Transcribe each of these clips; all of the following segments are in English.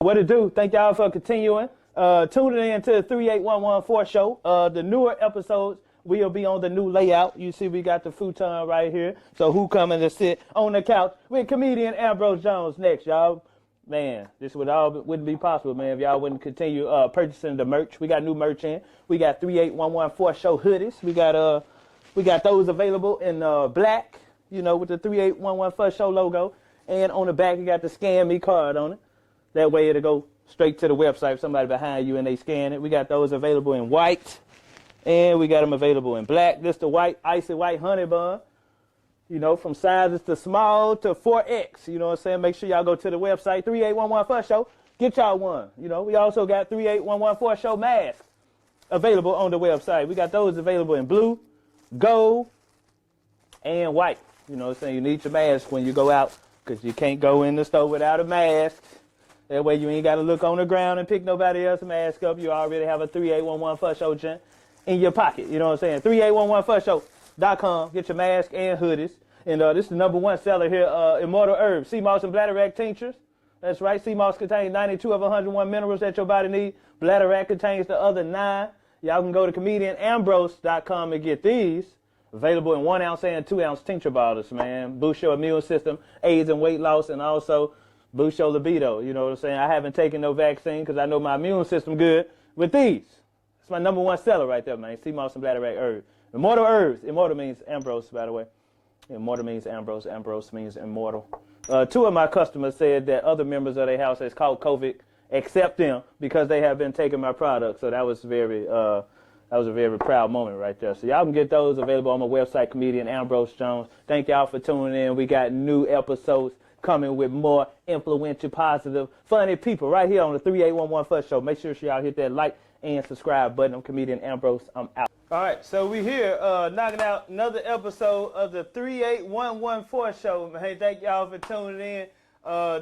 What it do? Thank y'all for continuing. Tuning in to the 38114 show. The newer episodes will be on the new layout. You see we got the futon right here. So who coming to sit on the couch with comedian Ambrose Jones next, y'all? Man, this wouldn't be possible, man, if y'all wouldn't continue purchasing the merch. We got new merch in. We got 38114 show hoodies. We got those available in black, you know, with the 38114 show logo. And on the back, you got the Scan Me card on it. That way it'll go straight to the website if somebody behind you and they scan it. We got those available in white, and we got them available in black. This the white, icy white honey bun. You know, from sizes to small to 4X. You know what I'm saying? Make sure y'all go to the website, 38114 show. Get y'all one. You know, we also got 38114 show masks available on the website. We got those available in blue, gold, and white. You know what I'm saying? You need your mask when you go out because you can't go in the store without a mask. That way you ain't got to look on the ground and pick nobody else's mask up. You already have a 38114 show gent in your pocket. You know what I'm saying? 38114show.com. Get your mask and hoodies. And this is the #1 seller here, Immortal Herbs, Seamoss and Bladderwack tinctures. That's right. Seamoss contains 92 of 101 minerals that your body needs. Bladderwack contains the other 9. Y'all can go to comedianambrose.com and get these. Available in 1 ounce and 2 ounce tincture bottles, man. Boost your immune system, aids in weight loss, and also boost your libido. You know what I'm saying? I haven't taken no vaccine because I know my immune system good with these. It's my #1 seller right there, man. Seamoss and Bladderwack Herbs. Immortal Herbs. Immortal means Ambrose, by the way. Immortal means Ambrose. Ambrose means immortal. 2 of my customers said that other members of their house has caught COVID except them because they have been taking my product. So that was a very proud moment right there. So y'all can get those available on my website, comedian Ambrose Jones. Thank y'all for tuning in. We got new episodes coming with more influential, positive, funny people right here on the 38114 show. Make sure y'all hit that like and subscribe button. I'm comedian Ambrose. I'm out. All right, so we here knocking out another episode of the 38114 show, man. Thank y'all for tuning in.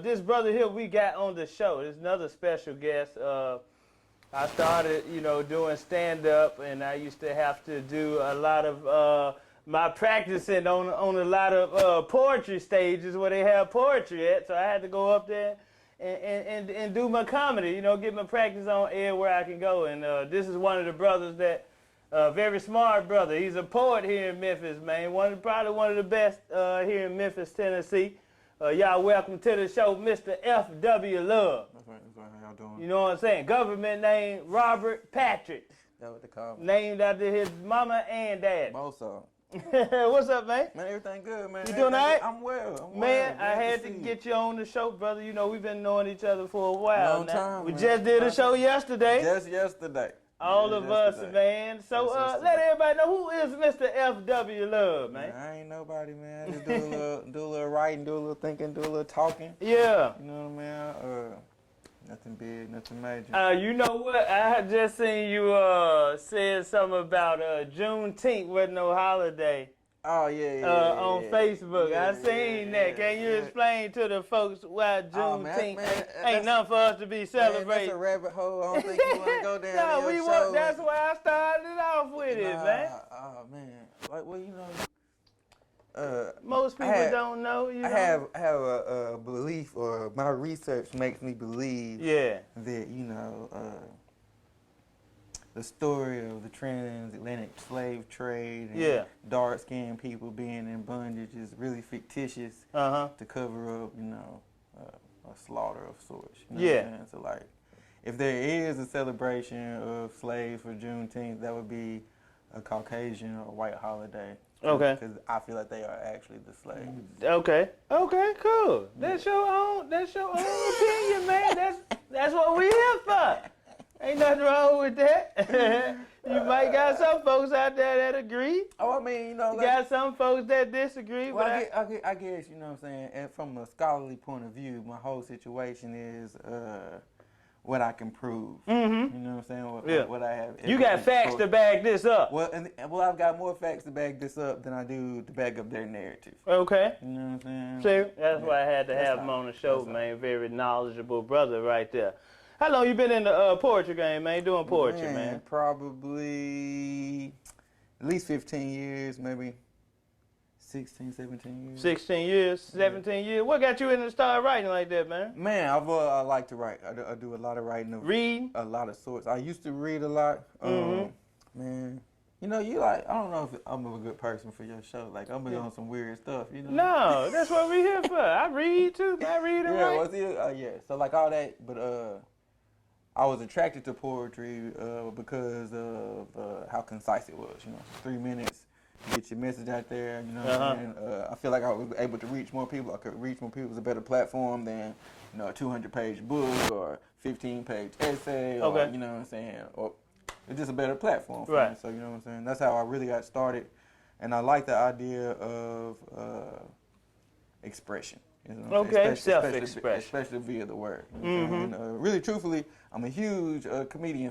This brother here we got on the show is another special guest. I started, you know, doing stand-up, and I used to have to do a lot of my practicing on a lot of poetry stages where they have poetry at, so I had to go up there and do my comedy, you know, get my practice on air where I can go. And this is one of the brothers that, very smart brother. He's a poet here in Memphis, man. Probably one of the best here in Memphis, Tennessee. Y'all welcome to the show, Mr. F.W. Love. That's right. How y'all doing? You know what I'm saying? Government name, Robert Patrick. That's what they call me. Named after his mama and dad. Most of them. What's up, man? Man, everything good, man. You doing all right? I'm well. Man, I had to get you on the show, brother. You know, we've been knowing each other for a while Long now. time, we man. just did a show yesterday. Just yesterday. All of us, man. So let everybody know, who is Mr. F.W. Love, man? I ain't nobody, man. I just do a little writing, do a little thinking, do a little talking. Yeah. You know what I mean? Nothing big, nothing major. You know what? I had just seen you said something about Juneteenth wasn't no holiday. Oh, yeah. On Facebook. Yeah, I seen that. Can you explain to the folks why Juneteenth ain't nothing for us to be celebrating? Man, that's a rabbit hole. I don't think you want to go down No, show. That's why I started off with it, man. Oh, man. Like, well, you know. Most people don't know. You know? I have a belief, or my research makes me believe that, you know, the story of the transatlantic slave trade and dark-skinned people being in bondage is really fictitious to cover up, you know, a slaughter of sorts. You know what I'm saying? So, like, if there is a celebration of slaves for Juneteenth, that would be a Caucasian or white holiday. Okay. Because I feel like they are actually the slaves. Okay, cool. That's your own opinion, man. That's what we here for. Ain't nothing wrong with that. You might got some folks out there that agree. Oh, I mean, you know, you got some folks that disagree. Well, I guess, you know what I'm saying, and from a scholarly point of view, my whole situation is what I can prove. Mm-hmm. You know what I'm saying? What I have. You got facts to back this up. Well, I've got more facts to back this up than I do to back up their narrative. Okay. You know what I'm saying? See, that's why I had to have him on the show, man. Very knowledgeable brother right there. How long you been in the poetry game, man? Doing poetry, man? Probably at least 15 years, maybe 16, 17 years. 16 years, 17 years. What got you into the start writing like that, man? Man, I like to write. I do a lot of writing. Read? A lot of sorts. I used to read a lot. Man, you know, I don't know if I'm a good person for your show. Like, I'm on some weird stuff, you know? No, that's what we're here for. I read, too. I read and write. Yeah. So, like, all that. But I was attracted to poetry because of how concise it was, you know. 3 minutes. Get your message out there, you know what I'm saying? I feel like I was able to reach more people. I could reach more people. It was a better platform than, you know, a 200-page book or 15-page essay or, you know what I'm saying? Or it's just a better platform for me. So, you know what I'm saying? That's how I really got started. And I like the idea of expression. You know, self-expression. Especially via the word. You know and, really, truthfully, I'm a huge comedy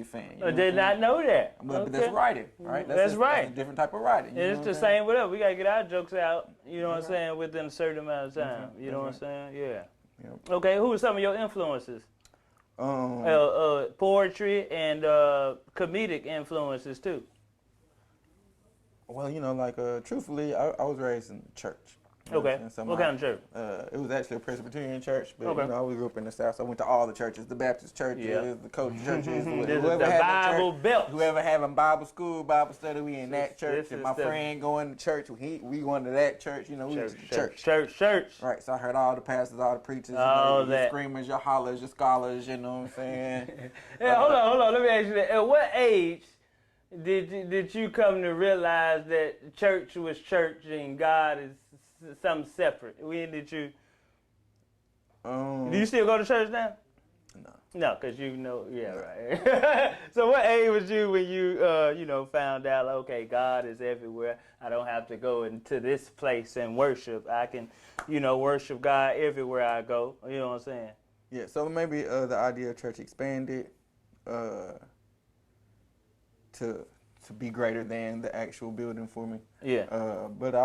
fan. I did not know that. But that's writing, right? That's right. That's a different type of writing. It's the same with us. We got to get our jokes out, you know what I'm saying, within a certain amount of time. You know what I'm saying? Yeah. Okay, who are some of your influences? Poetry and comedic influences, too. Well, you know, like, truthfully, I was raised in the church. Okay. So what kind of church? It was actually a Presbyterian church, but you know, I grew up in the South, so I went to all the churches, the Baptist churches, the Coast churches, whoever had Bible belt. Whoever having Bible school, Bible study, we in that church. And my friend going to church, we going to that church. You know, we went to church. Right. So I heard all the pastors, all the preachers, your screamers, your hollers, your scholars. You know what I'm saying? Yeah. Hold on. Let me ask you that. At what age did you come to realize that church was church and God is something separate? When did you? Do you still go to church now? No, because you know, right. So what age was you when you, found out, okay, God is everywhere. I don't have to go into this place and worship. I can, worship God everywhere I go. You know what I'm saying? Yeah, so maybe the idea of church expanded to be greater than the actual building for me. Yeah. But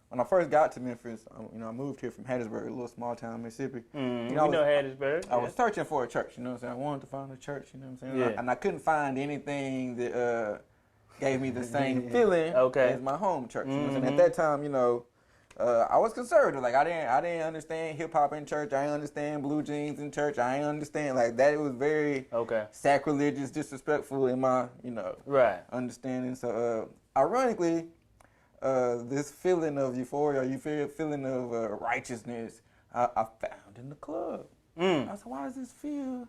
when I first got to Memphis, I moved here from Hattiesburg, a little small town, Mississippi. We know Hattiesburg. I was searching for a church, you know what I'm saying? I wanted to find a church, you know what I'm saying? Yeah. And I couldn't find anything that gave me the same feeling as my home church. You know what I'm saying? At that time, I was conservative. Like, I didn't understand hip-hop in church. I didn't understand blue jeans in church. I didn't understand, like, that. It was very sacrilegious, disrespectful in my, understanding. So, ironically, this feeling of euphoria, feeling of righteousness, I found in the club. I said, why does this feel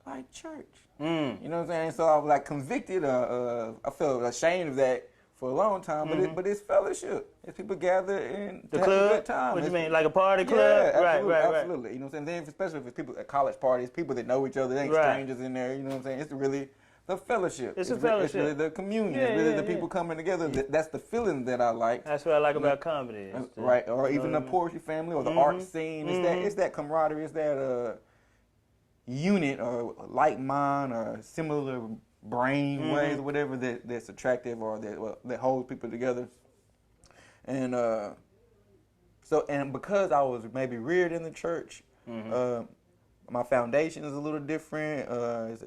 like church? You know what I'm saying? So I was like convicted. I felt ashamed of that for a long time, but it's fellowship. It's people gather in the club. Have a good time. What you mean, like a party club? Yeah, Right. Absolutely. You know what I'm saying? Then especially if it's people at college parties, people that know each other, they ain't strangers in there. You know what I'm saying? It's really the fellowship. It's a fellowship. It's really the communion. It's really the people coming together. That's the feeling that I like. That's what I like about comedy. Right. Or even the poetry family or the art scene. It's that camaraderie. It's that unit or like mind or similar brain ways or whatever that's attractive or that holds people together. And and because I was maybe reared in the church, my foundation is a little different. I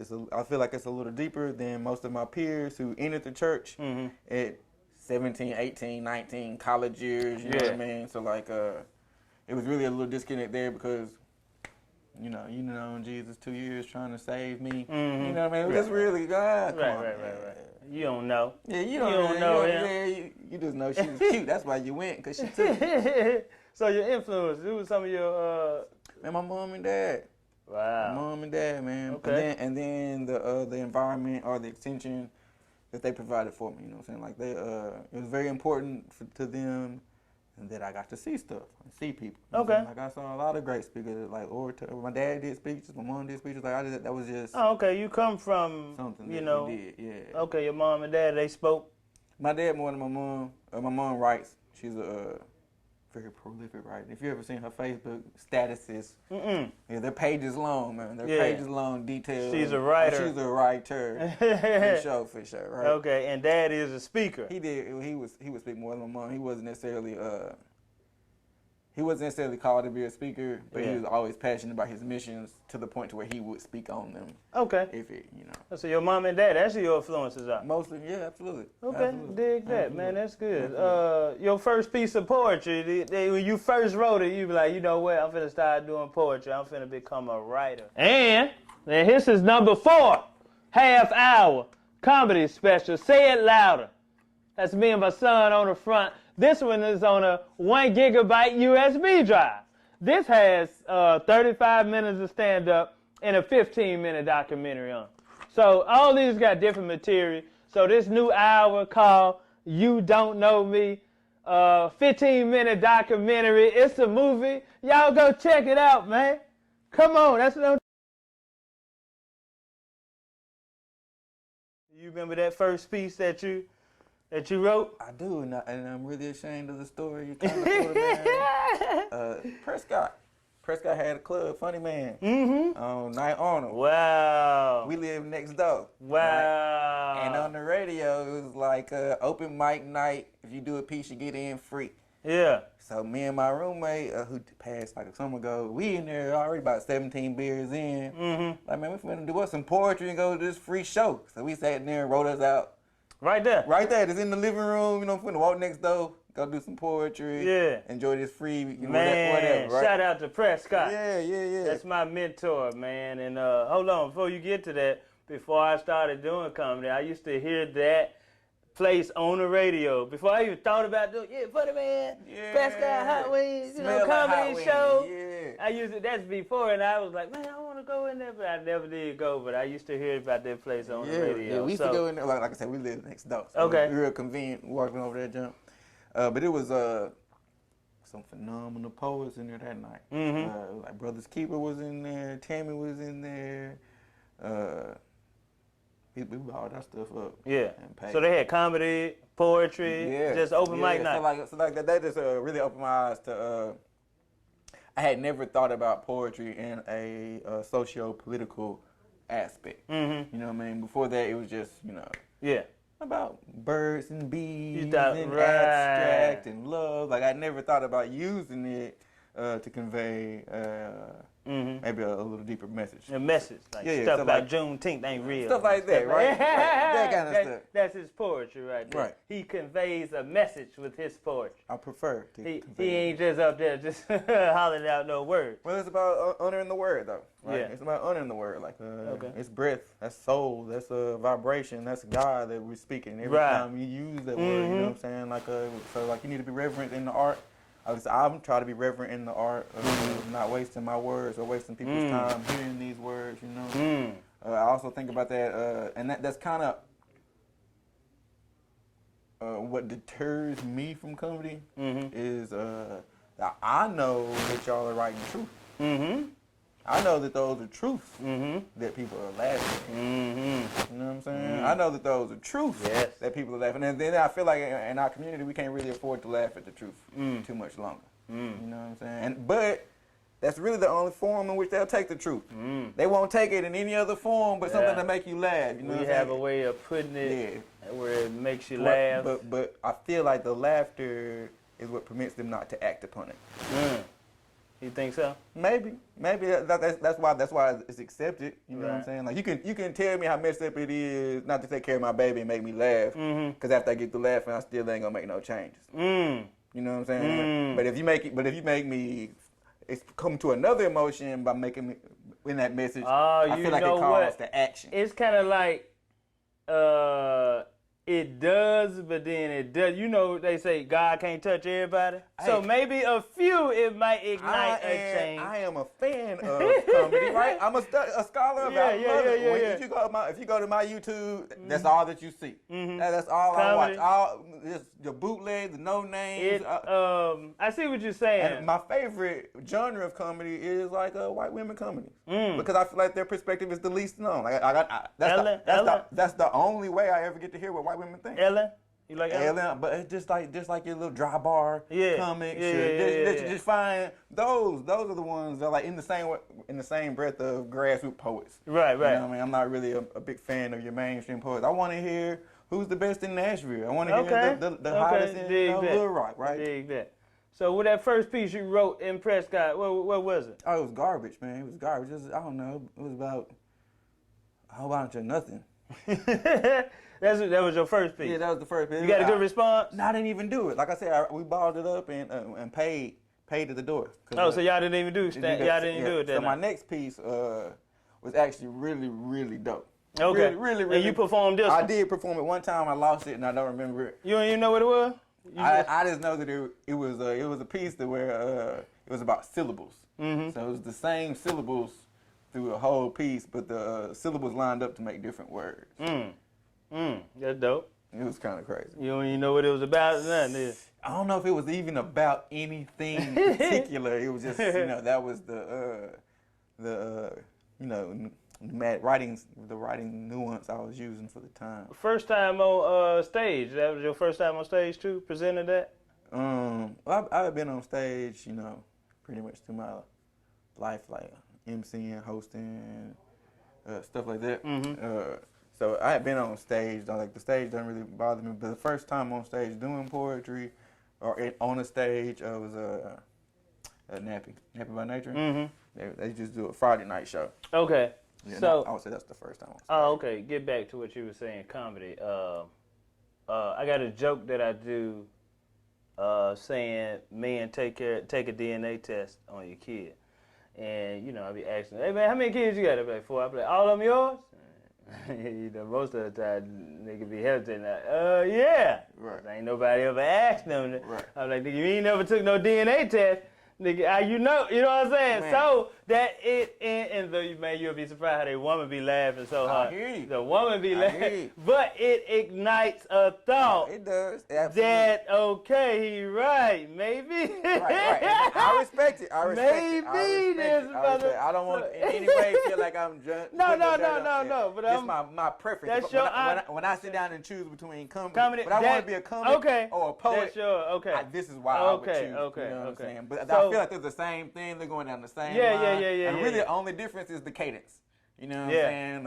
feel like it's a little deeper than most of my peers who entered the church at 17, 18, 19, college years, you know what I mean? So, like, it was really a little disconnect there because, you know Jesus 2 years trying to save me. You know what I mean? It was really, right. You don't know. Yeah, you don't know him. You just know she was cute. That's why you went, because she took it. So your influence, who was some of your... Man, my mom and dad. Wow. My mom and dad, man. Okay. And then the environment or the extension that they provided for me, you know what I'm saying? Like, it was very important to them and that I got to see stuff and see people. Okay. Like, I saw a lot of great speakers, like my dad did speeches, my mom did speeches. Like, that was just... Oh, okay. You come from, something that we did, yeah. Okay, your mom and dad, they spoke? My dad more than my mom. My mom writes. She's a very prolific writer. If you ever seen her Facebook statuses, their pages long, man. Their pages long, detailed. She's a writer. She's a writer. for sure, right? Okay, and Dad is a speaker. He would speak more than my mom. He wasn't necessarily he wasn't necessarily called to be a speaker, but he was always passionate about his missions to the point to where he would speak on them. Okay. If it, you know. So your mom and dad, that's who your influences are. Mostly, yeah, absolutely. Okay, absolutely. dig that, man. That's good. Your first piece of poetry, when you first wrote it, you be like, you know what? I'm finna start doing poetry. I'm finna become a writer. And this is number 4, half hour comedy special. Say it louder. That's me and my son on the front. This one is on a 1 gigabyte USB drive. This has 35 minutes of stand-up and a 15-minute documentary on it. So all these got different material. So this new hour called You Don't Know Me, 15-minute documentary. It's a movie. Y'all go check it out, man. Come on, that's what I'm... You remember that first piece that you wrote? I do, and I'm really ashamed of the story you kind of told it, man. Prescott had a club, Funny Man, on Night Arnold. Wow. We lived next door. Wow. Right? And on the radio, it was like open mic night. If you do a piece, you get in free. Yeah. So me and my roommate, who passed like a summer ago, we in there already about 17 beers in. Like, man, we finna do us some poetry and go to this free show. So we sat in there and wrote us out. Right there. Right there. It's in the living room. You know, we're finna walk next door, go do some poetry. Yeah. Enjoy this free, you know, man, whatever, right? Shout out to Prescott. Yeah. That's my mentor, man. And hold on, before you get to that, before I started doing comedy, I used to hear that place on the radio. Before I even thought about doing, Funny Man, Prescott, Hot Wings, comedy show. Yeah. I used to, that's before, and I was like, man, I want to go in there, but I never did go. But I used to hear about that place on the radio. Yeah, we used to go in there. Like I said, we lived next door. So okay. It was real convenient walking over that jump. But it was some phenomenal poets in there that night. Like Brothers Keeper was in there, Tammy was in there. We brought that stuff up. Yeah. So they had comedy, poetry, just open mic night. So like that just really opened my eyes to. I had never thought about poetry in a socio-political aspect. You know what I mean? Before that, it was just about birds and bees and abstract and love. Like I never thought about using it to convey. Maybe a little deeper message. A message, like stuff about Juneteenth ain't real. Stuff like that, right? That kind of stuff. That's his poetry right there. Right. He conveys a message with his poetry. I prefer to He ain't just up there just hollering out no words. Well, it's about honoring the word, though. Right? Yeah. It's about honoring the word. Like, it's breath, that's soul, that's a vibration, that's God that we're speaking. Every time you use that word, you know what I'm saying? Like, so like you need to be reverent in the art. I'm trying to be reverent in the art of not wasting my words or wasting people's time hearing these words, you know. I also think about that, and that's kind of what deters me from comedy is I know that y'all are writing truth. I know that those are truths that people are laughing at. You know what I'm saying? I know that those are truths that people are laughing at. And then I feel like in our community, we can't really afford to laugh at the truth too much longer. You know what I'm saying? But that's really the only form in which they'll take the truth. They won't take it in any other form but something to make you laugh. You know we have a way of putting it where it makes you laugh. But I feel like the laughter is what permits them not to act upon it. You think so? Maybe that's why it's accepted. You know what I'm saying? Like you can tell me how messed up it is not to take care of my baby and make me laugh. Because after I get to laughing, I still ain't gonna make no changes. You know what I'm saying? But if you make me, it's come to another emotion by making me in that message. I feel like it calls to action. It's kind of like it does, but then it does. You know, they say God can't touch everybody. So maybe a few, it might ignite a change. I am a fan of comedy, right? I'm a scholar of it. If you go to my YouTube, that's all that you see. That's all comedy. I watch. Just the bootleg, the no names. I see what you're saying. And my favorite genre of comedy is like white women comedies because I feel like their perspective is the least known. Like that's the only way I ever get to hear what white women think. Ellen? You like Ellen? But it's just like your little dry bar comics. Just find those are the ones that are like in the same breath of grassroots poets. Right. You know what I mean? I'm not really a big fan of your mainstream poets. I want to hear who's the best in Nashville. I want to hear the hottest in Little Rock, right? Dig that. So with that first piece you wrote in Prescott, what was it? Oh, it was garbage, man. It was garbage. I don't know. It was about a whole bunch of nothing. That was your first piece? Yeah, that was the first piece. You got a good response? No, I didn't even do it. Like I said, we balled it up and paid at the door. Oh, so y'all didn't even do it? Y'all didn't do it then? So my next piece was actually really, really dope. Okay. Really. And you performed this one? I did perform it one time. I lost it, and I don't remember it. You don't even know what it was? I just know that it was a piece that where it was about syllables. Mm-hmm. So it was the same syllables through the whole piece, but the syllables lined up to make different words. That's dope. It was kind of crazy. You don't even know what it was about or nothing. I don't know if it was even about anything particular. It was just, that was the writing nuance I was using for the time. First time on stage. That was your first time on stage too? Presented that? I've been on stage, pretty much through my life, like emceeing, hosting, stuff like that. Mm-hmm. So I had been on stage. Like the stage doesn't really bother me, but the first time on stage doing poetry or on a stage, I was Nappy by Nature. Mm-hmm. They just do a Friday night show. Okay. Yeah, so I would say that's the first time on stage. Oh, okay. Get back to what you were saying, comedy. I got a joke that I do saying, man, take a DNA test on your kid. And, I be asking, hey, man, how many kids you got? I be like, 4. I be like, all of them yours? Most of the time, nigga be hesitating. Like, yeah. Right. Ain't nobody ever asked them. Right. I'm like, nigga, you ain't never took no DNA test. Nigga, you know what I'm saying? Man. So that and man, you'll be surprised how the woman be laughing so hard. I hear you. The woman be I hear laughing, you. but it ignites a thought. It does. Absolutely. That okay, he right, maybe. Right. And I respect it. I respect Maybe it. this mother. I don't want to in any way feel like I'm just. No. But That's my preference. That's your when I sit down and choose between comedy, but I that- want to be a comic or a poet. That's your okay. This is why I would choose. Okay. You know what I'm saying? But So- I feel like they're the same thing. They're going down the same Yeah, line. yeah. And really, the only difference is the cadence. You know what I'm saying?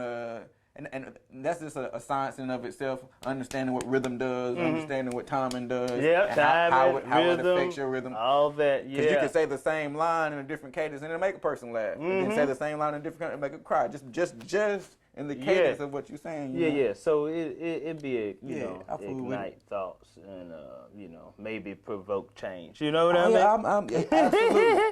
And that's just a science in and of itself. Understanding what rhythm does, understanding what timing does, Yeah, and how it rhythm, affects your rhythm. All that, yeah. Because you can say the same line in a different cadence and it'll make a person laugh. You can say the same line in a different cadence and make it cry. Just in the cadence of what you're saying. You know? Yeah. So it be ignite with thoughts and maybe provoke change. You know what I mean? Absolutely.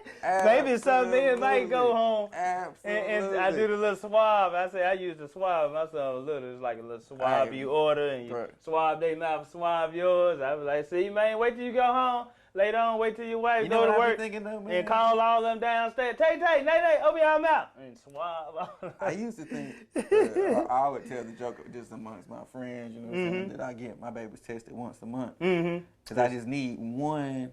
Maybe something might go home. Absolutely. And I do the little swab. I use the swab. My son was little. It's like a little swab you order and you swab their mouth, swab yours. I was like, see, man, wait till you go home. Later on, wait till your wife go to work and call all them downstairs. Tay, Nay, open your mouth and swab. I used to think, I would tell the joke just amongst my friends, you know what I'm saying, that I get my babies tested once a month. Because I just need one.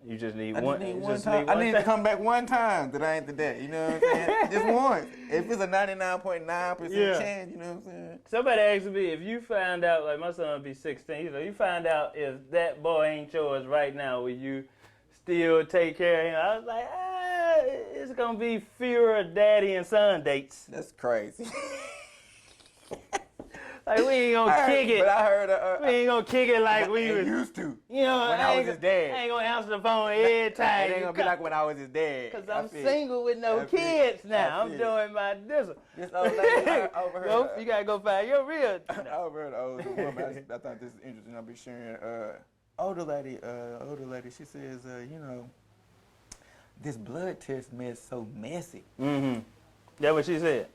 You just need I one. Just need one time. I need to come back one time that I ain't the dad. You know what I'm saying? Just once. If it's a 99.9% chance, you know what I'm saying? Somebody asked me if you found out, like my son will be 16, you find out if that boy ain't yours right now, will you still take care of him? I was like, it's going to be fewer daddy and son dates. That's crazy. Like, we ain't gonna kick it. But I heard we ain't gonna kick it like we was used to. You know, when I was his dad. I ain't gonna answer the phone every time. It ain't gonna be like when I was his dad. Because I'm single with no kids now. I'm doing my dizzle. This old lady, I overheard. You gotta go find your real. I overheard an older woman. I thought this is interesting. I'll be sharing. Older lady. She says, this blood test mess so messy. That's what she said.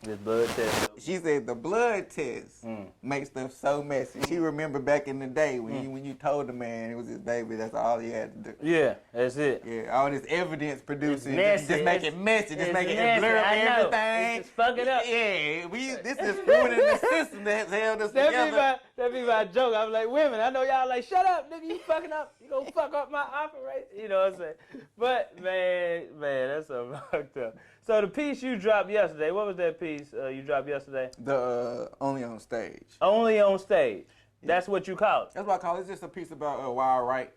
This blood test. She said the blood test makes stuff so messy. She remembered back in the day when you told the man it was his baby, that's all he had to do. Yeah, that's it. Yeah, all this evidence producing, just make it messy, just make it blur up I know. everything. Just fuck it up. Yeah, this is ruining the system that has held us together. That be my joke. I'm like, women, I know y'all like, shut up, nigga, you fucking up. You gonna fuck up my operation. You know what I'm saying? But, man, that's so fucked up. So the piece you dropped yesterday, what was that piece you dropped yesterday? The Only on Stage. Only on Stage. Yeah. That's what you call it? That's what I call it. It's just a piece about why I write.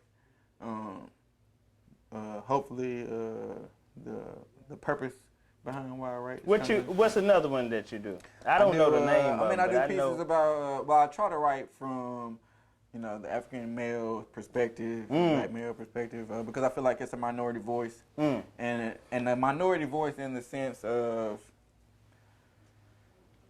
Hopefully the purpose behind why I write. What's another one that you do? I don't know the name of it. I do pieces about, I try to write from you know, the African male perspective, black male perspective, because I feel like it's a minority voice, and a minority voice in the sense of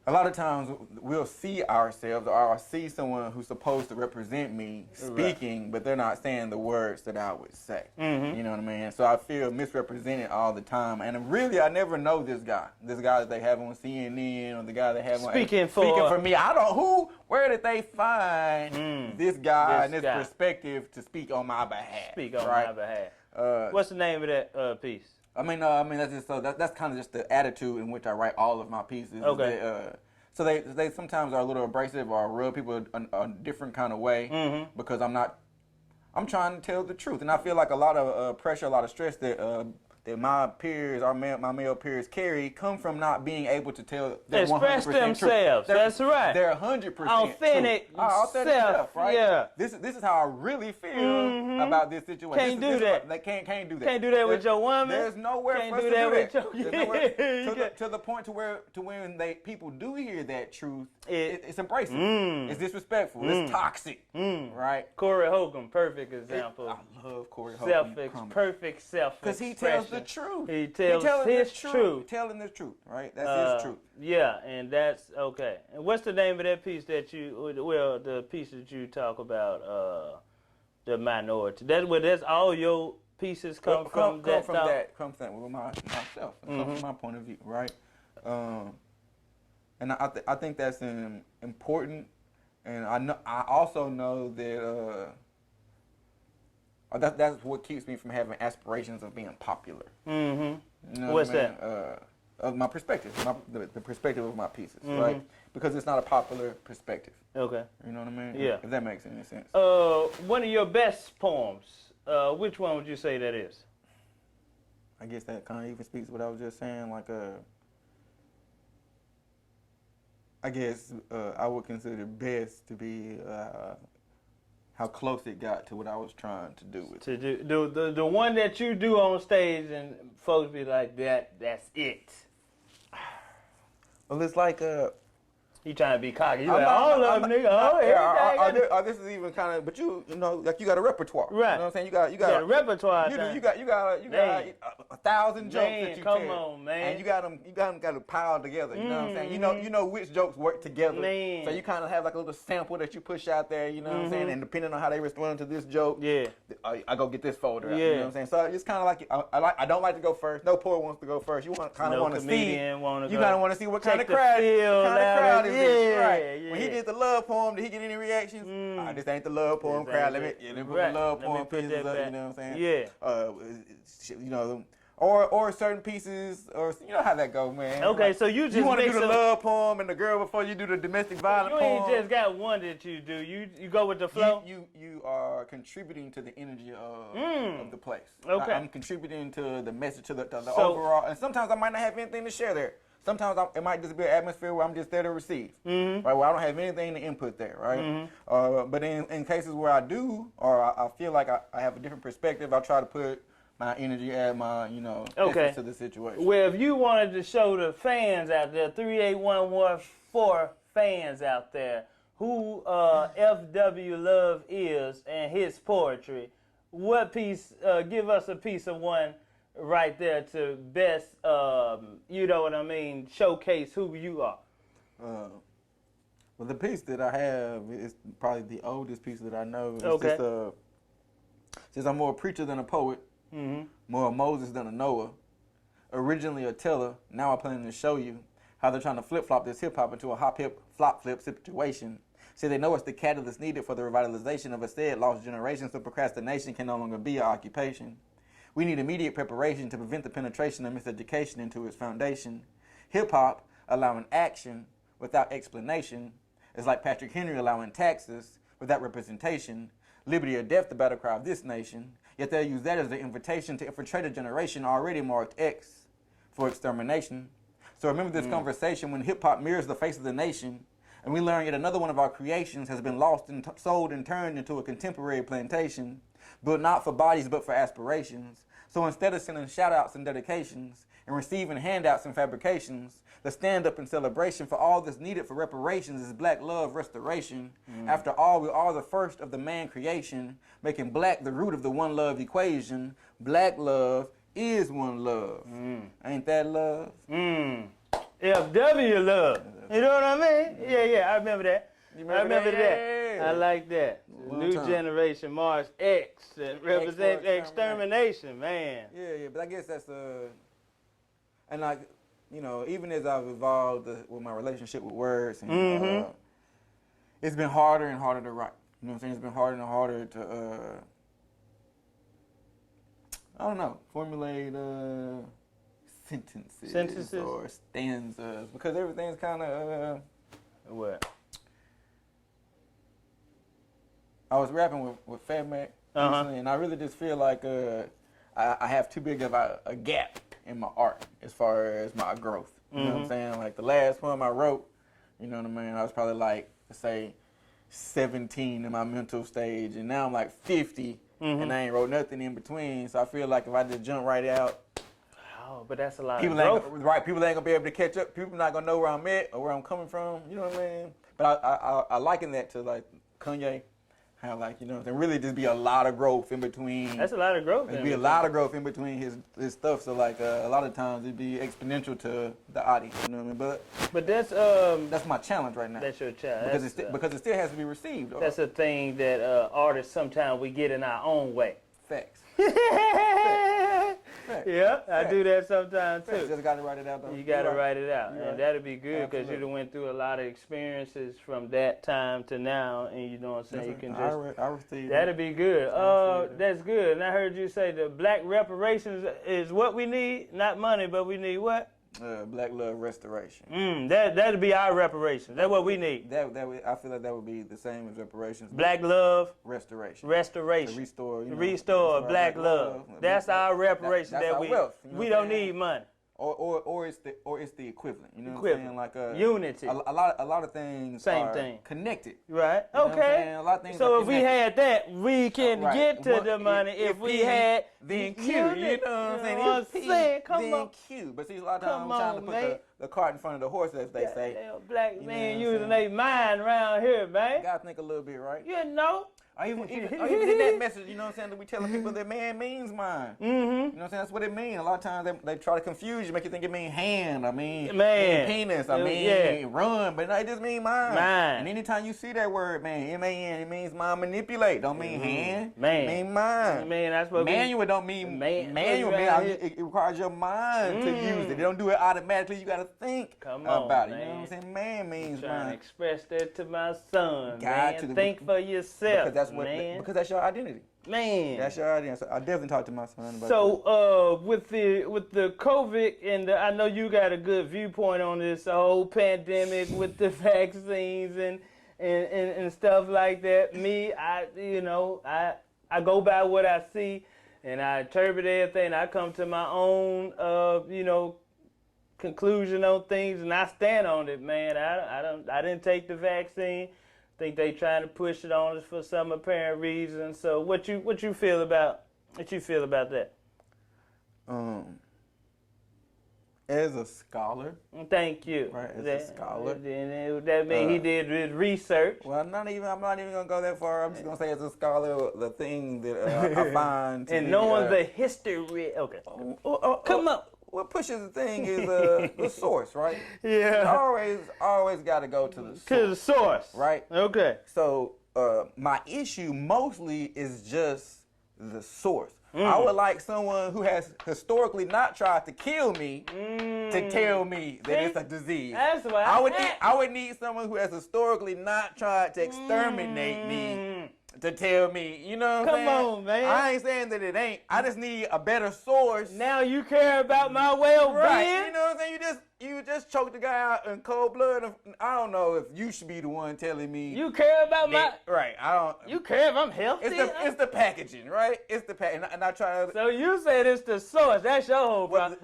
a lot of times we'll see ourselves, or I'll see someone who's supposed to represent me speaking, but they're not saying the words that I would say. You know what I mean? So I feel misrepresented all the time. And really, I never know this guy that they have on CNN, or the guy they have on speaking for me. I don't, where did they find this guy and this perspective to speak on my behalf? Speak on my behalf. What's the name of that piece? I mean, that's just that's kind of just the attitude in which I write all of my pieces. Okay. So they sometimes are a little abrasive or rub people a different kind of way because I'm trying to tell the truth, and I feel like a lot of pressure, a lot of stress that my peers, my male peers carry, come from not being able to tell their express 100% themselves. That's right. They're 100% authentic self, right? Yeah. This is how I really feel about this situation. Can't do that. They can't do that. Can't do that with your woman. There's nowhere can't for us do to that do with that. your To the point to when people do hear that truth, it's abrasive. It's disrespectful. It's toxic, right? Corey Holcomb, perfect example. I love Corey Holcomb. Perfect self-expression. Because he tells the truth. He tells his truth. Telling the truth, right? That's his truth. Yeah, and that's okay. And what's the name of that piece that the piece that you talk about, the minority? That's all your pieces come from that with myself. Come from my point of view, right? And I think that's important, and I also know that that's what keeps me from having aspirations of being popular. You know What's what I mean? that? Of my perspective, the perspective of my pieces, right? Because it's not a popular perspective. Okay. You know what I mean? Yeah. If that makes any sense. One of your best poems, which one would you say that is? I guess that kind of even speaks to what I was just saying. Like, I guess I would consider best to be how close it got to what I was trying to do with it. To do the one that you do on stage and folks be like, that's it. Well, it's like he trying to be cocky. You like, all of them, nigga. This is even kind of, but you know, like you got a repertoire. Right. You know what I'm saying? You got a repertoire. You got 1,000 jokes that you come tell. on, man. And you got them piled together. You know what I'm saying? You know which jokes work together. Man. So you kind of have like a little sample that you push out there. You know what I'm saying? And depending on how they respond to this joke, I go get this folder out. You know what I'm saying? So it's kind of like I don't like to go first. No poet wants to go first. You kind of want to see. You kind of want to see what kind of crowd is this. Right. When he did the love poem, did he get any reactions? This ain't the love poem crowd. Let me put the love poem pieces up. You know what I'm saying? Yeah. You know, or certain pieces, or you know how that go, man. Okay, like, so you want to do the love poem and the girl before you do the domestic violence poem. You ain't just got one that you do. You go with the flow. You are contributing to the energy of the place. Okay. I'm contributing to the message, to the overall. And sometimes I might not have anything to share there. Sometimes it might just be an atmosphere where I'm just there to receive, right? Where I don't have anything to input there, right? But in cases where I do, or I feel like I have a different perspective, I try to put my energy, add my, essence to the situation. Well, if you wanted to show the fans out there, 38114 fans out there, who F.W. Love is and his poetry, what piece, give us a piece of one right there to best, you know what I mean, showcase who you are. Well, the piece that I have is probably the oldest piece that I know. It's Okay. Since I'm more a preacher than a poet, more a Moses than a Noah, originally a teller, now I plan to show you how they're trying to flip-flop this hip-hop into a hop-hip flop-flip situation. See, they know it's the catalyst needed for the revitalization of a said lost generation, so procrastination can no longer be an occupation. We need immediate preparation to prevent the penetration of miseducation into its foundation. Hip-hop allowing action without explanation is like Patrick Henry allowing taxes without representation. Liberty or death, the battle cry of this nation. Yet they'll use that as the invitation to infiltrate a generation already marked X for extermination. So remember this conversation when hip-hop mirrors the face of the nation, and we learn yet another one of our creations has been lost and sold and turned into a contemporary plantation, built not for bodies but for aspirations. So instead of sending shout-outs and dedications, and receiving handouts and fabrications. The stand-up and celebration for all that's needed for reparations is black love restoration. After all, we are the first of the man creation, making black the root of the one love equation. Black love is one love. Ain't that love? FW love. You know what I mean? Yeah, I remember that. I remember that. Yeah. I like that. New generation, Mars X, and represent extermination, man. Yeah, but I guess that's and like, you know, even as I've evolved with my relationship with words, and it's been harder and harder to write. You know what I'm saying? It's been harder and harder to, I don't know, formulate sentences or stanzas, because everything's kind of what? I was rapping with Fat Mac recently, and I really just feel like I have too big of a gap in my art as far as my growth. You know what I'm saying? Like the last poem I wrote, you know what I mean? I was probably like, let's say, 17 in my mental stage, and now I'm like 50, and I ain't wrote nothing in between. So I feel like if I just jump right out, but that's a lot people of growth. People ain't gonna be able to catch up. People not gonna know where I'm at or where I'm coming from. You know what I mean? But I liken that to like Kanye. How, like, you know, there really just be a lot of growth in between. That's a lot of growth. There'd be a lot of growth in between his stuff. So like a lot of times it'd be exponential to the audience. You know what I mean? But that's my challenge right now. That's your challenge. Because it still has to be received. That's a thing that artists sometimes we get in our own way. Facts. Facts. Yeah, I do that sometimes too. You just got to write it out, though. You got to write it out, You're and that'll be good because you done went through a lot of experiences from that time to now, and you know what I'm saying. You can just I received that'll be good. That's good. And I heard you say the black reparations is what we need, not money, but we need what? Black love restoration. That'd be our reparations. That's what we need. I feel like that would be the same as reparations. Black love restoration. Restoration. To restore. Restore black love. That's our reparation. That's our wealth. You know we don't need money. Or it's the equivalent. You know equivalent. what I'm saying? Like unity. A lot of things same are thing. connected. Right. You know okay. a lot of things so if we had that, we can get to the money. If we had then Q, unity, you know what I'm saying? Then Q. But see, a lot of times I'm trying to put the cart in front of the horse, as they say. Black man using their mind around here, man. You gotta think a little bit, right? You know. Or even in that message, you know what I'm saying, that we telling people that man means mind. You know what I'm saying? That's what it means. A lot of times they try to confuse you, make you think it means hand, man. Penis, run, but no, it just means mind. And anytime you see that word, man, M-A-N, it means mind manipulate. Don't mean hand. Man. It means mind. Man, that's what manual don't mean manual. It requires your mind to use it. They don't do it automatically. You got to think about it. You know what I'm saying? Man means trying mind. To express that to my son, man. Think for yourself. Because that's your identity. Man. That's your identity. So I definitely talked to my son about that. So with the COVID, and I know you got a good viewpoint on this whole pandemic with the vaccines and stuff like that. Me, I go by what I see and I interpret everything. I come to my own conclusion on things, and I stand on it, man. I didn't take the vaccine. Think they trying to push it on us for some apparent reason. So what you feel about that? As a scholar. Thank you. Right, as a scholar. That means he did his research. Well, I'm not even gonna go that far. I'm just gonna say as a scholar, the thing that I find to and be, knowing the history. Okay. Come on. What pushes the thing is the source, right? Yeah. You always got to go to the source. To the source. Right? Okay. So my issue mostly is just the source. I would like someone who has historically not tried to kill me to tell me that it's a disease. That's what I would need someone who has historically not tried to exterminate me to tell me, you know what I'm saying? Come on, man. I ain't saying that it ain't. I just need a better source. Now you care about my well-being? Right. You know what I'm saying? You just choked the guy out in cold blood. I don't know if you should be the one telling me. You care about right. I don't. You care if I'm healthy? It's the packaging, right? It's the packaging. And I try to. So you said it's the source. That's your whole problem.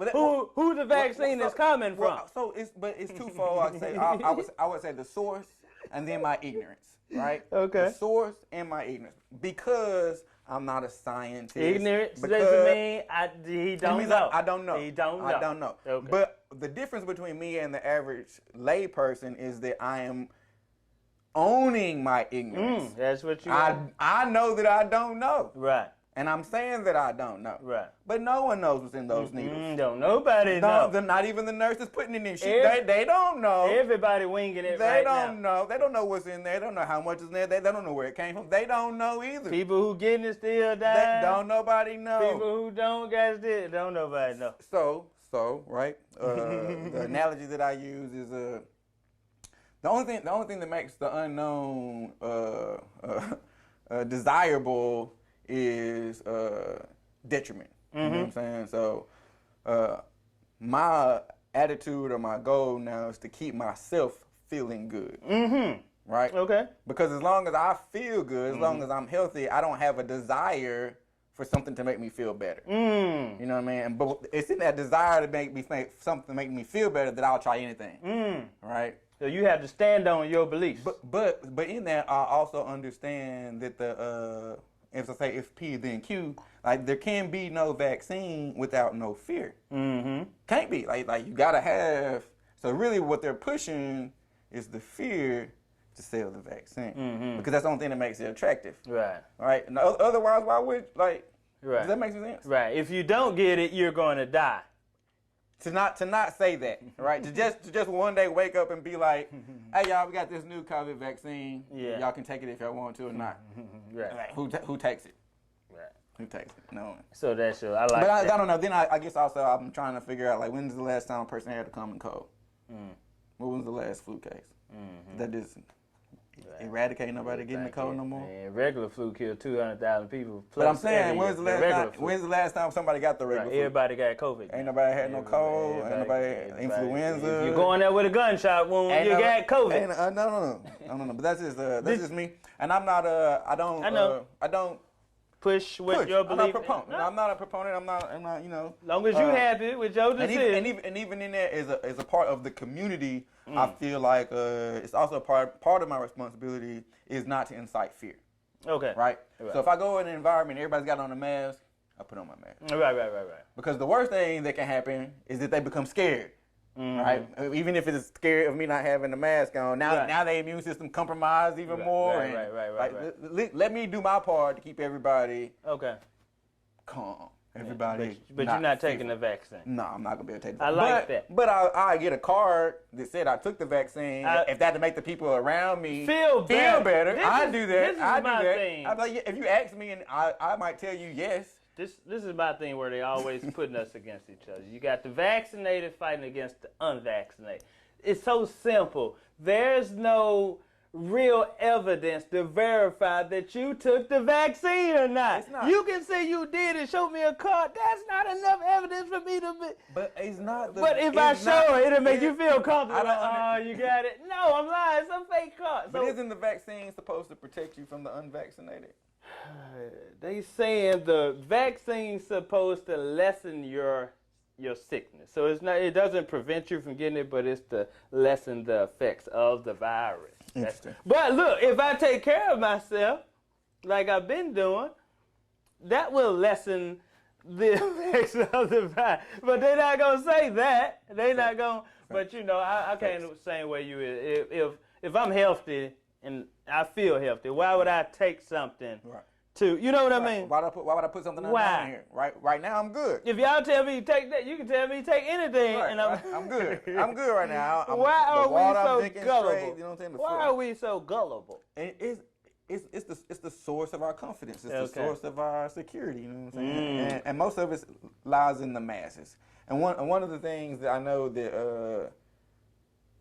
Who the vaccine is coming from? So it's twofold. I would say the source and then my ignorance. Right? Okay. The source and my ignorance. Because I'm not a scientist. Ignorance doesn't mean he don't know. I don't know. He don't know. I don't know. Okay. But the difference between me and the average lay person is that I am owning my ignorance. That's what you want. I know that I don't know. Right. And I'm saying that I don't know. Right. But no one knows what's in those needles. Don't nobody know. Not even the nurses putting in this shit. They don't know. Everybody winging it They right now. don't know. They don't know what's in there. They don't know how much is in there. They don't know where it came from. They don't know either. People who getting it still dying. Don't nobody know. People who don't got it, don't nobody know. So right. The analogy that I use is the only thing that makes the unknown desirable is detriment. You know what I'm saying? So my attitude or my goal now is to keep myself feeling good. Right? Okay. Because as long as I feel good, as long as I'm healthy, I don't have a desire for something to make me feel better. You know what I mean? But it's in that desire to make me feel better that I'll try anything. Right? So you have to stand on your beliefs. But in that, I also understand that if I say if P then Q, like there can be no vaccine without no fear. Can't be. Like you gotta have. So really, what they're pushing is the fear to sell the vaccine because that's the only thing that makes it attractive. Right. Right. And otherwise, why would Does that make sense? Right. If you don't get it, you're going to die. To not say that, right? to just one day wake up and be like, hey y'all, we got this new COVID vaccine. Yeah. Y'all can take it if y'all want to or not. Right. Like, who takes it? Right. Who takes it? No one. So that's I like. But that. I don't know. Then I guess also I'm trying to figure out like when's the last time a person had a common cold? What was the last flu case? That just eradicate nobody getting the cold no more. Man, regular flu killed 200,000 people. But I'm saying, when's the last time somebody got the regular flu? Everybody got COVID. Ain't nobody had no cold. Ain't nobody influenza. If you're going there with a gunshot wound, you got COVID. No. But that's just me. And I'm not I don't push what your belief. I'm not a proponent. I'm not. You know. Long as you happy with your decision. And even in that, as a part of the community, I feel like it's also part of my responsibility is not to incite fear. Okay. Right. So if I go in an environment, everybody's got on a mask, I put on my mask. Right. Because the worst thing that can happen is that they become scared. Right. Even if it's scared of me not having the mask on, now their immune system compromised even more. Right. Let me do my part to keep everybody calm. Everybody. But you're not taking the vaccine. No, I'm not gonna be able to take the vaccine. I like that. But I get a card that said I took the vaccine. If that to make the people around me feel better, I do that. I do that. Thing. I'm like, if you ask me, and I might tell you yes. This is my thing where they always putting us against each other. You got the vaccinated fighting against the unvaccinated. It's so simple. There's no real evidence to verify that you took the vaccine or not. It's not. You can say you did and show me a card. That's not enough evidence for me to be. But it's not. But if I show it, it'll make you feel comfortable. You got it. No, I'm lying. Some fake card. But isn't the vaccine supposed to protect you from the unvaccinated? They saying the vaccine's supposed to lessen your sickness. So it's not. It doesn't prevent you from getting it, but it's to lessen the effects of the virus. Interesting. But look, if I take care of myself, like I've been doing, that will lessen the effects of the virus. But they're not gonna say that. They're not gonna. But you know, I can't the same way you is. If I'm healthy and I feel healthy, why would I take something? Right. You know what I mean? Why would I put something down here? Right now I'm good. If y'all tell me to take that, you can tell me to take anything, and I'm good. I'm good right now. Why are we so gullible? Straight, you know what I'm saying? Why are we so gullible? And it's the source of our confidence. It's the source of our security. You know what I'm saying? And most of it lies in the masses. And one of the things that I know that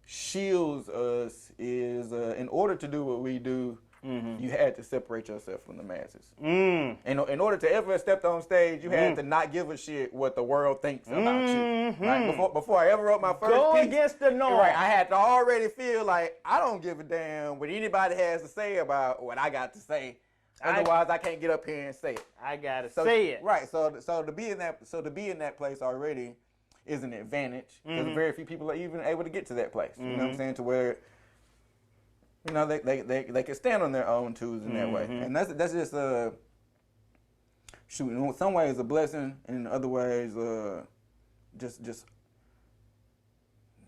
shields us is in order to do what we do. You had to separate yourself from the masses. And in order to ever step on stage, you had to not give a shit what the world thinks about you. Right? Before I ever wrote my first piece, against the norm. Right, I had to already feel like I don't give a damn what anybody has to say about what I got to say. Otherwise, I can't get up here and say it. I gotta say it. Right. So to be in that place already is an advantage because very few people are even able to get to that place. You know what I'm saying? To where you know, they can stand on their own twos in that way, and that's just shoot, in some ways a blessing, and in other ways, just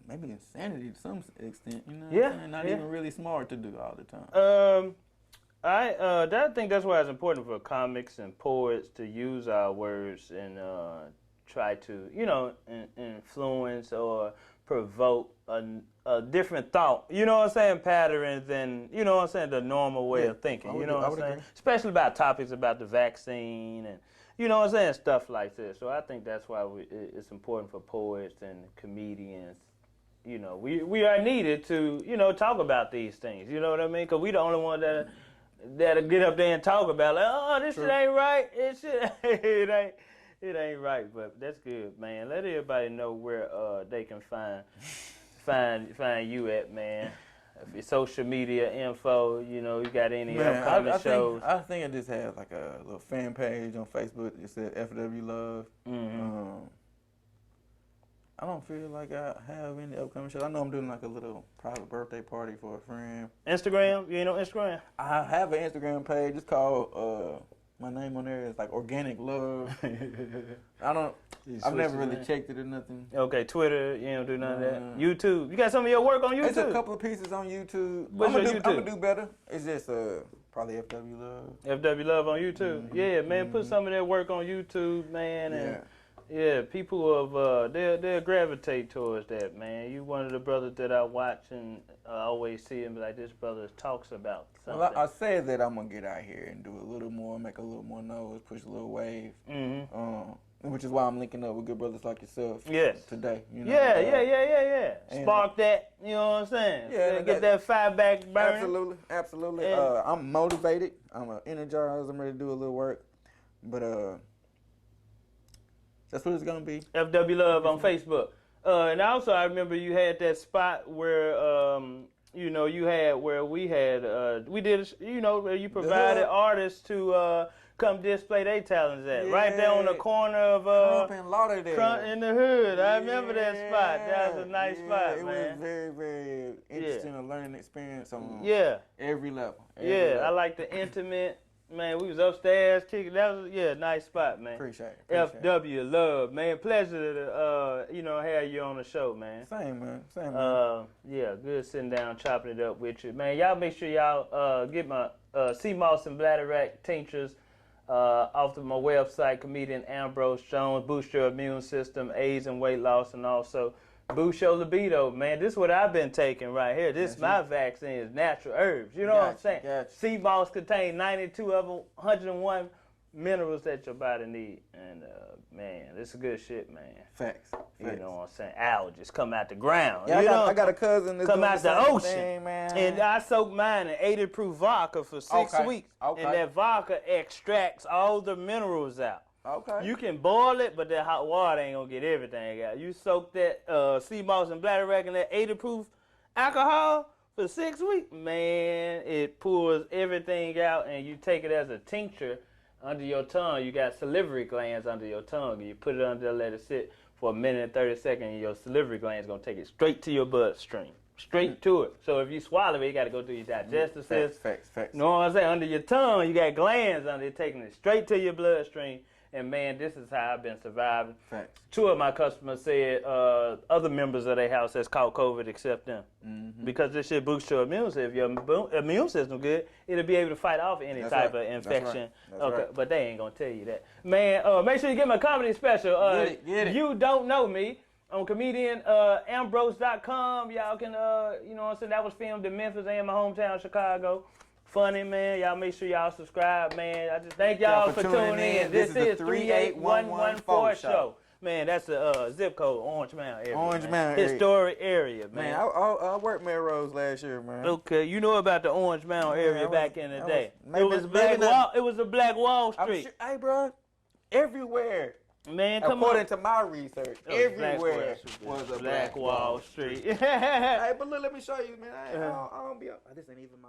maybe insanity to some extent. You know, what I'm saying? Not even really smart to do all the time. I think that's why it's important for comics and poets to use our words and try to, you know, influence or provoke a different thought, you know what I'm saying, patterns than, you know what I'm saying, the normal way of thinking, you know what I'm saying? Agree. Especially about topics about the vaccine and, you know what I'm saying, stuff like this. So I think that's why it's important for poets and comedians. You know, we are needed to, you know, talk about these things, you know what I mean? Because we the only one that'll get up there and talk about, like, oh, this shit ain't right, it ain't right, but that's good, man. Let everybody know where they can find you at, man. If it's social media info, you know, you got any upcoming shows? I think I just have like a little fan page on Facebook. It said FW Love. I don't feel like I have any upcoming shows. I know I'm doing like a little private birthday party for a friend. Instagram? You ain't on Instagram? I have an Instagram page. It's called, my name on there is like Organic Love. I've never really checked it or nothing. Okay, Twitter, you don't do none of that? YouTube? You got some of your work on YouTube? It's a couple of pieces on YouTube. What's your YouTube? I'm going to do better. It's just probably FW Love. FW Love on YouTube? Yeah, man, put some of that work on YouTube, man. And yeah, people they'll gravitate towards that, man. You one of the brothers that I watch and I always see him like, this brother talks about something. Well, I said that I'm going to get out here and do a little more, make a little more noise, push a little wave. Which is why I'm linking up with good brothers like yourself today. You know? Yeah. Spark that, you know what I'm saying? Yeah, get that fire back burning. Absolutely. I'm motivated. I'm energized. I'm ready to do a little work. But that's what it's going to be. FW Love on Facebook. And also, I remember you had that spot where, you know, we did, you know, where you provided artists to come display their talents at. Right there on the corner of Crump and Lauderdale. Crump in the hood. I remember that spot. That was a nice spot, it man. It was very, very interesting, a learning experience on every level. I like the intimate. Man, we was upstairs kicking. That was nice spot, man. Appreciate it. FW Love, man. Pleasure to you know, have you on the show, man. Same, man. Yeah, good sitting down, chopping it up with you, man. Y'all make sure y'all get my Seamoss and Bladderwack tinctures off of my website, comedian Ambrose Jones. Boost your immune system, AIDS and weight loss, and also boost your libido, man. This is what I've been taking right here. This my vaccine is natural herbs. You know what I'm saying? Seamoss contains 92 of them, 101 minerals that your body needs. And, man, this is good shit, man. Facts. You know what I'm saying? Algae come out the ground. Yeah, I got a cousin that's come out the ocean. Thing, man. And I soaked mine in 80 proof vodka for 6 weeks. And that vodka extracts all the minerals out. Okay. You can boil it, but that hot water ain't gonna get everything out. You soak that Seamoss and Bladderwack in that 80 proof alcohol for 6 weeks, man, it pulls everything out, and you take it as a tincture under your tongue. You got salivary glands under your tongue, and you put it under there, let it sit for a minute and 30 seconds, and your salivary glands gonna take it straight to your bloodstream. Straight to it. So if you swallow it, you got to go through your digestive system. Facts. You know what I'm saying? Under your tongue, you got glands under it, taking it straight to your bloodstream. And man, this is how I've been surviving. Facts. 2 of my customers said other members of their house that's caught COVID except them. Because this shit boosts your immune system. If your immune system good, it'll be able to fight off any type of infection. That's right. But they ain't gonna tell you that. Man, make sure you get my comedy special. Get it. You Don't Know Me on comedian Ambrose.com. Y'all can you know what I'm saying, that was filmed in Memphis and my hometown Chicago. Funny, man. Y'all make sure y'all subscribe, man. I just thank y'all for tuning in. This is 38114 show. Man, that's the zip code, Orange Mountain area. Orange Mountain area. Historic area, man. I worked Melrose last year, man. Okay, you know about the Orange Mountain area back in the day. It was a Black Wall Street. Hey, bro, everywhere. Man, come on. According to my research, everywhere was a Black Wall Street. Hey, but look, let me show you, man. I don't be. This ain't even my.